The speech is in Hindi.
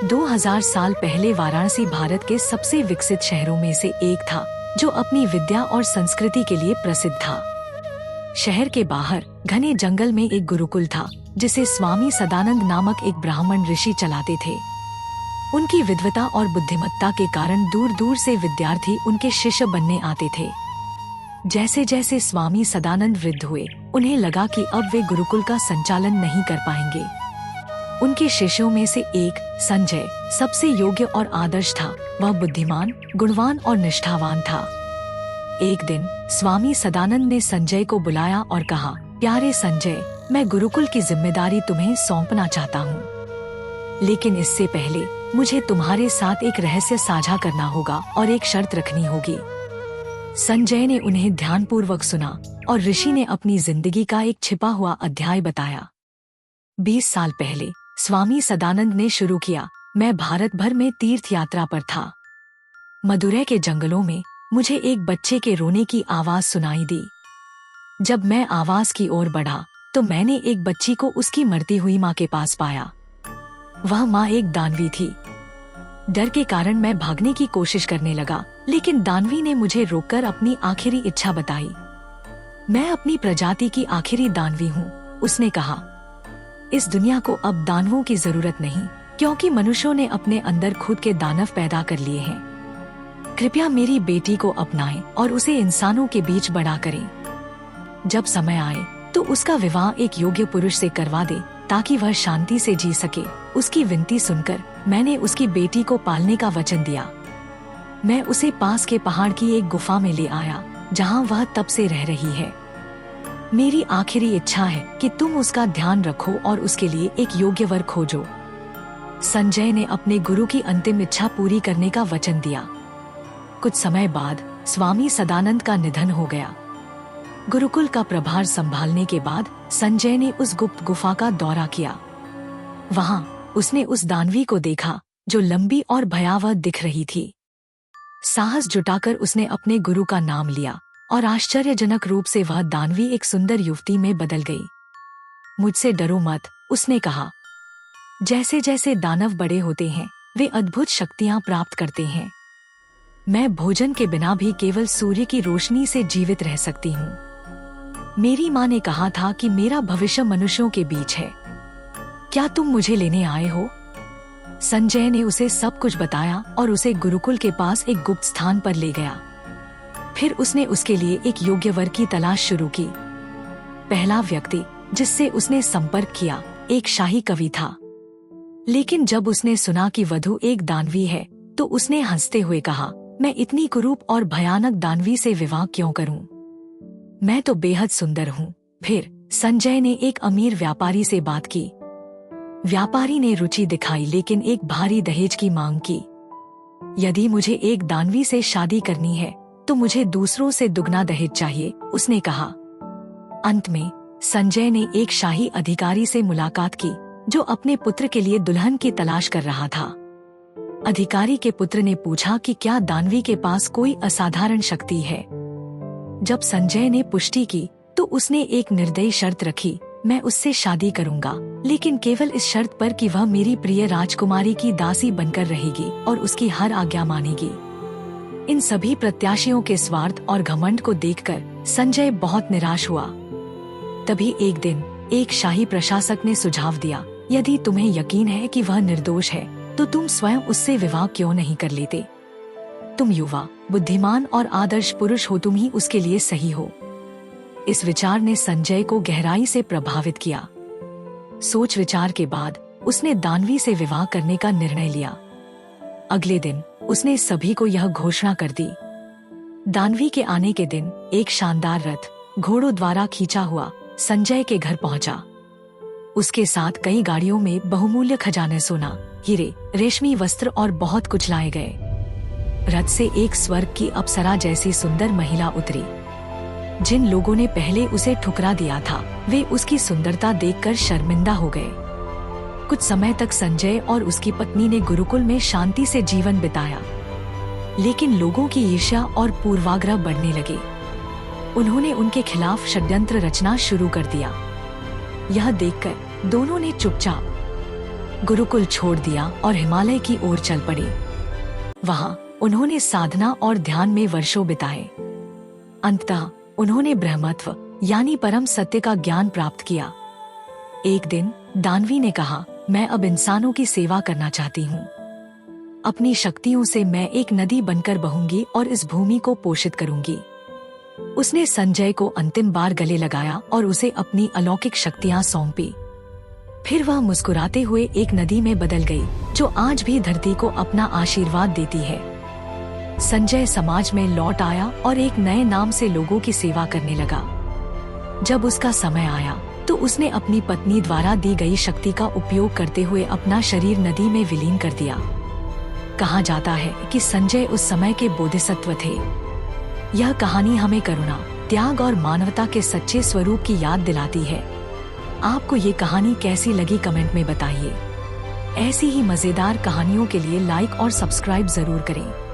2000 साल पहले वाराणसी भारत के सबसे विकसित शहरों में से एक था, जो अपनी विद्या और संस्कृति के लिए प्रसिद्ध था। शहर के बाहर घने जंगल में एक गुरुकुल था, जिसे स्वामी सदानंद नामक एक ब्राह्मण ऋषि चलाते थे। उनकी विद्वता और बुद्धिमत्ता के कारण दूर दूर से विद्यार्थी उनके शिष्य बनने आते थे। जैसे जैसे स्वामी सदानंद वृद्ध हुए, उन्हें लगा कि अब वे गुरुकुल का संचालन नहीं कर पाएंगे। उनके शिष्यों में से एक संजय सबसे योग्य और आदर्श था। वह बुद्धिमान, गुणवान और निष्ठावान था। एक दिन स्वामी सदानंद ने संजय को बुलाया और कहा, प्यारे संजय, मैं गुरुकुल की जिम्मेदारी तुम्हें सौंपना चाहता हूँ, लेकिन इससे पहले मुझे तुम्हारे साथ एक रहस्य साझा करना होगा और एक शर्त रखनी होगी। संजय ने उन्हें ध्यानपूर्वक सुना और ऋषि ने अपनी जिंदगी का एक छिपा हुआ अध्याय बताया। 20 साल पहले स्वामी सदानंद ने शुरू किया। मैं भारत भर में तीर्थ यात्रा पर था। मदुरै के जंगलों में मुझे एक बच्चे के रोने की आवाज सुनाई दी। जब मैं आवाज की ओर बढ़ा तो मैंने एक बच्ची को उसकी मरती हुई माँ के पास पाया। वह माँ एक दानवी थी। डर के कारण मैं भागने की कोशिश करने लगा, लेकिन दानवी ने मुझे रोककर अपनी आखिरी इच्छा बताई। मैं अपनी प्रजाति की आखिरी दानवी हूँ, उसने कहा। इस दुनिया को अब दानवों की जरूरत नहीं, क्योंकि मनुष्यों ने अपने अंदर खुद के दानव पैदा कर लिए हैं। कृपया मेरी बेटी को अपनाएं और उसे इंसानों के बीच बड़ा करें। जब समय आए तो उसका विवाह एक योग्य पुरुष से करवा दे, ताकि वह शांति से जी सके। उसकी विनती सुनकर मैंने उसकी बेटी को पालने का वचन दिया। मैं उसे पास के पहाड़ की एक गुफा में ले आया, जहाँ वह तब से रह रही है। मेरी आखिरी इच्छा है कि तुम उसका ध्यान रखो और उसके लिए एक योग्य वर खोजो। संजय ने अपने गुरु की अंतिम इच्छा पूरी करने का वचन दिया। कुछ समय बाद स्वामी सदानंद का निधन हो गया। गुरुकुल का प्रभार संभालने के बाद संजय ने उस गुप्त गुफा का दौरा किया। वहां उसने उस दानवी को देखा, जो लंबी और भयावह दिख रही थी। साहस जुटाकर उसने अपने गुरु का नाम लिया और आश्चर्यजनक रूप से वह दानवी एक सुंदर युवती में बदल गई। मुझसे डरो मत, उसने कहा। जैसे जैसे दानव बड़े होते हैं, वे अद्भुत शक्तियां प्राप्त करते हैं। मैं भोजन के बिना भी केवल सूर्य की रोशनी से जीवित रह सकती हूँ। मेरी माँ ने कहा था कि मेरा भविष्य मनुष्यों के बीच है। क्या तुम मुझे लेने आए हो? संजय ने उसे सब कुछ बताया और उसे गुरुकुल के पास एक गुप्त स्थान पर ले गया। फिर उसने उसके लिए एक योग्य वर की तलाश शुरू की। पहला व्यक्ति जिससे उसने संपर्क किया एक शाही कवि था। लेकिन जब उसने सुना कि वधु एक दानवी है, तो उसने हंसते हुए कहा, मैं इतनी कुरूप और भयानक दानवी से विवाह क्यों करूं? मैं तो बेहद सुंदर हूं। फिर संजय ने एक अमीर व्यापारी से बात की। व्यापारी ने रुचि दिखाई, लेकिन एक भारी दहेज की मांग की। यदि मुझे एक दानवी से शादी करनी है तो मुझे दूसरों से दुगना दहेज चाहिए, उसने कहा। अंत में संजय ने एक शाही अधिकारी से मुलाकात की, जो अपने पुत्र के लिए दुल्हन की तलाश कर रहा था। अधिकारी के पुत्र ने पूछा कि क्या दानवी के पास कोई असाधारण शक्ति है। जब संजय ने पुष्टि की तो उसने एक निर्दयी शर्त रखी, मैं उससे शादी करूंगा, लेकिन केवल इस शर्त पर कि वह मेरी प्रिय राजकुमारी की दासी बनकर रहेगी और उसकी हर आज्ञा मानेगी। इन सभी प्रत्याशियों के स्वार्थ और घमंड को देखकर संजय बहुत निराश हुआ। तभी एक दिन एक शाही प्रशासक ने सुझाव दिया, यदि तुम्हें यकीन है कि वह निर्दोष है, तो तुम स्वयं उससे विवाह क्यों नहीं कर लेते? तुम युवा, बुद्धिमान और आदर्श पुरुष हो, तुम ही उसके लिए सही हो। इस विचार ने संजय को गहराई से प्रभावित किया। सोच विचार के बाद उसने दानवी से विवाह करने का निर्णय लिया। अगले दिन उसने सभी को यह घोषणा कर दी। दानवी के आने के दिन एक शानदार रथ घोड़ों द्वारा खींचा हुआ संजय के घर पहुंचा। उसके साथ कई गाड़ियों में बहुमूल्य खजाने, सोना, हीरे, रेशमी वस्त्र और बहुत कुछ लाए गए। रथ से एक स्वर्ग की अप्सरा जैसी सुंदर महिला उतरी। जिन लोगों ने पहले उसे ठुकरा दिया था, वे उसकी सुंदरता देखकर शर्मिंदा हो गए। कुछ समय तक संजय और उसकी पत्नी ने गुरुकुल में शांति से जीवन बिताया, लेकिन लोगों की ईर्ष्या और पूर्वाग्रह बढ़ने लगे। उन्होंने उनके खिलाफ षड्यंत्र रचना शुरू कर दिया। यह देखकर दोनों ने चुपचाप गुरुकुल छोड़ दिया और हिमालय की ओर चल पड़े। वहां उन्होंने साधना और ध्यान में वर्षों बिताए। अंततः उन्होंने ब्रह्मत्व यानी परम सत्य का ज्ञान प्राप्त किया। एक दिन दानवी ने कहा, मैं अब इंसानों की सेवा करना चाहती हूँ। अपनी शक्तियों से मैं एक नदी बनकर बहूंगी और इस भूमि को पोषित करूंगी। उसने संजय को अंतिम बार गले लगाया और उसे अपनी अलौकिक शक्तियां सौंपी। फिर वह मुस्कुराते हुए एक नदी में बदल गई, जो आज भी धरती को अपना आशीर्वाद देती है। संजय समाज में लौट आया और एक नए नाम से लोगों की सेवा करने लगा। जब उसका समय आया तो उसने अपनी पत्नी द्वारा दी गई शक्ति का उपयोग करते हुए अपना शरीर नदी में विलीन कर दिया। कहा जाता है कि संजय उस समय के बोधिसत्व थे। यह कहानी हमें करुणा, त्याग और मानवता के सच्चे स्वरूप की याद दिलाती है। आपको ये कहानी कैसी लगी कमेंट में बताइए। ऐसी ही मजेदार कहानियों के लिए लाइक और सब्सक्राइब जरूर करें।